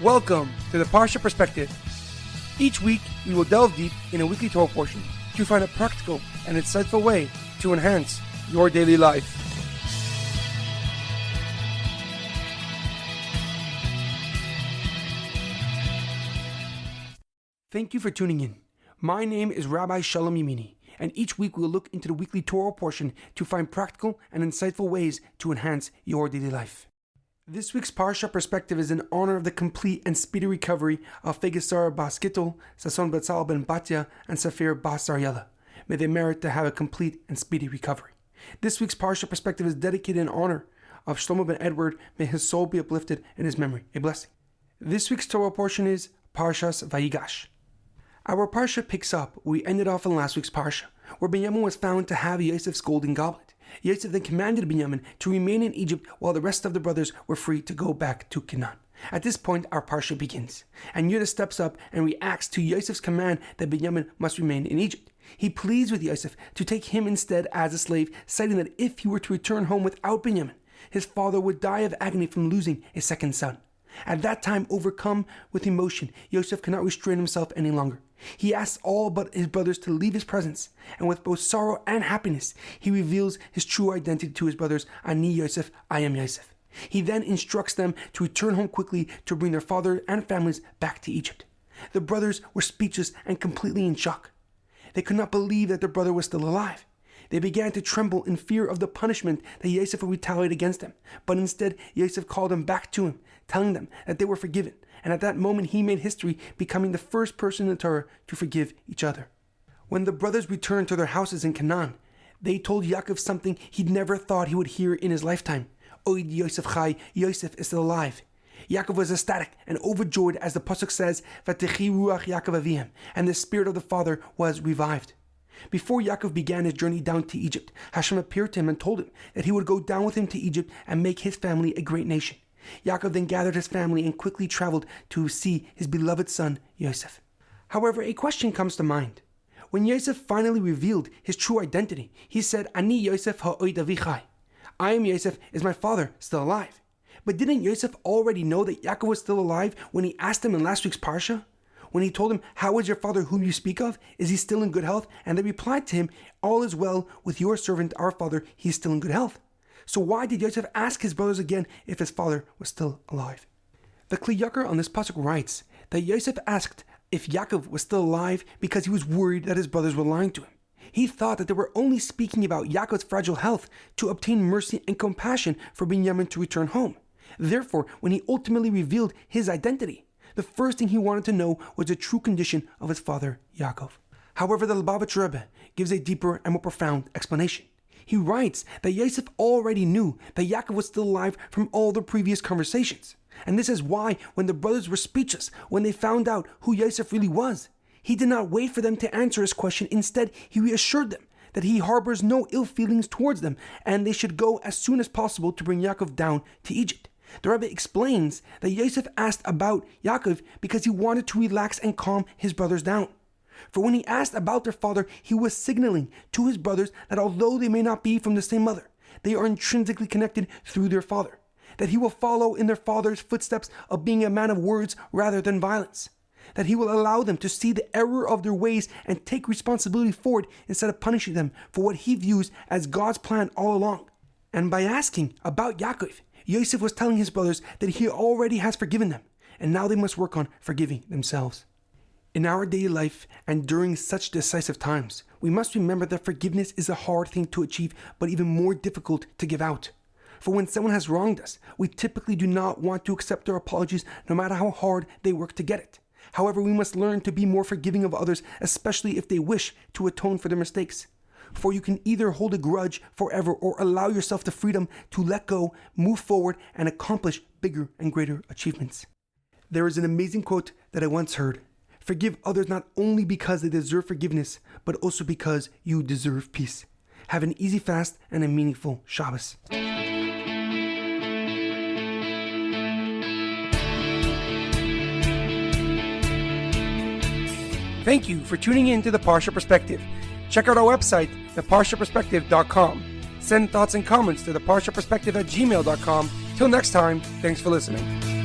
Welcome to the Parsha Perspective. Each week, we will delve deep in a weekly Torah portion to find a practical and insightful way to enhance your daily life. Thank you for tuning in. My name is Rabbi Shalom Yemini, and each week we will look into the weekly Torah portion to find practical and insightful ways to enhance your daily life. This week's Parsha Perspective is in honor of the complete and speedy recovery of Fayga Sarah Bas Gittel, Sasson Betzalel Ben Batya, and Sapir Bas Ariela. May they merit to have a complete and speedy recovery. This week's Parsha Perspective is dedicated in honor of Shlomo Ben Edward. May his soul be uplifted in his memory. A blessing. This week's Torah portion is Parshas Vayigash. Our Parsha picks up where we ended off in last week's Parsha, where Benyamin was found to have Yosef's golden goblet. Yosef then commanded Benyamin to remain in Egypt while the rest of the brothers were free to go back to Canaan. At this point, our Parsha begins, and Yeudah steps up and reacts to Yosef's command that Benyamin must remain in Egypt. He pleads with Yosef to take him instead as a slave, citing that if he were to return home without Benyamin, his father would die of agony from losing a second son. At that time, overcome with emotion, Yosef cannot restrain himself any longer. He asks all but his brothers to leave his presence, and with both sorrow and happiness, he reveals his true identity to his brothers, Ani Yosef, I am Yosef. He then instructs them to return home quickly to bring their father and families back to Egypt. The brothers were speechless and completely in shock. They could not believe that their brother was still alive. They began to tremble in fear of the punishment that Yosef would retaliate against them, but instead Yosef called them back to him, telling them that they were forgiven. And at that moment, he made history, becoming the first person in the Torah to forgive each other. When the brothers returned to their houses in Canaan, they told Yaakov something he'd never thought he would hear in his lifetime. Oid Yosef Chai, Yosef is still alive. Yaakov was ecstatic and overjoyed as the pasuk says, Vatechi ruach Yaakov avihem, and the spirit of the father was revived. Before Yaakov began his journey down to Egypt, Hashem appeared to him and told him that he would go down with him to Egypt and make his family a great nation. Yaakov then gathered his family and quickly traveled to see his beloved son, Yosef. However, a question comes to mind. When Yosef finally revealed his true identity, he said, Ani Yosef ha'oid avichai. I am Yosef, is my father still alive? But didn't Yosef already know that Yaakov was still alive when he asked him in last week's Parsha? When he told him, how is your father whom you speak of? Is he still in good health? And they replied to him, all is well with your servant, our father, he is still in good health. So why did Yosef ask his brothers again if his father was still alive? The Kli Yakar on this pasuk writes that Yosef asked if Yaakov was still alive because he was worried that his brothers were lying to him. He thought that they were only speaking about Yaakov's fragile health to obtain mercy and compassion for Benyamin to return home. Therefore, when he ultimately revealed his identity, the first thing he wanted to know was the true condition of his father, Yaakov. However, the Lubavitcher Rebbe gives a deeper and more profound explanation. He writes that Yosef already knew that Yaakov was still alive from all the previous conversations. And this is why when the brothers were speechless, when they found out who Yosef really was, he did not wait for them to answer his question. Instead, he reassured them that he harbors no ill feelings towards them and they should go as soon as possible to bring Yaakov down to Egypt. The Rebbe explains that Yosef asked about Yaakov because he wanted to relax and calm his brothers down. For when he asked about their father, he was signaling to his brothers that although they may not be from the same mother, they are intrinsically connected through their father, that he will follow in their father's footsteps of being a man of words rather than violence, that he will allow them to see the error of their ways and take responsibility for it instead of punishing them for what he views as God's plan all along. And by asking about Yaakov, Yosef was telling his brothers that he already has forgiven them, and now they must work on forgiving themselves. In our daily life and during such decisive times, we must remember that forgiveness is a hard thing to achieve, but even more difficult to give out. For when someone has wronged us, we typically do not want to accept their apologies no matter how hard they work to get it. However, we must learn to be more forgiving of others, especially if they wish to atone for their mistakes. For you can either hold a grudge forever or allow yourself the freedom to let go, move forward, and accomplish bigger and greater achievements. There is an amazing quote that I once heard. Forgive others not only because they deserve forgiveness, but also because you deserve peace. Have an easy fast and a meaningful Shabbos. Thank you for tuning in to the Parsha Perspective. Check out our website, theparshaperspective.com. Send thoughts and comments to theparshaperspective@gmail.com. Till next time, thanks for listening.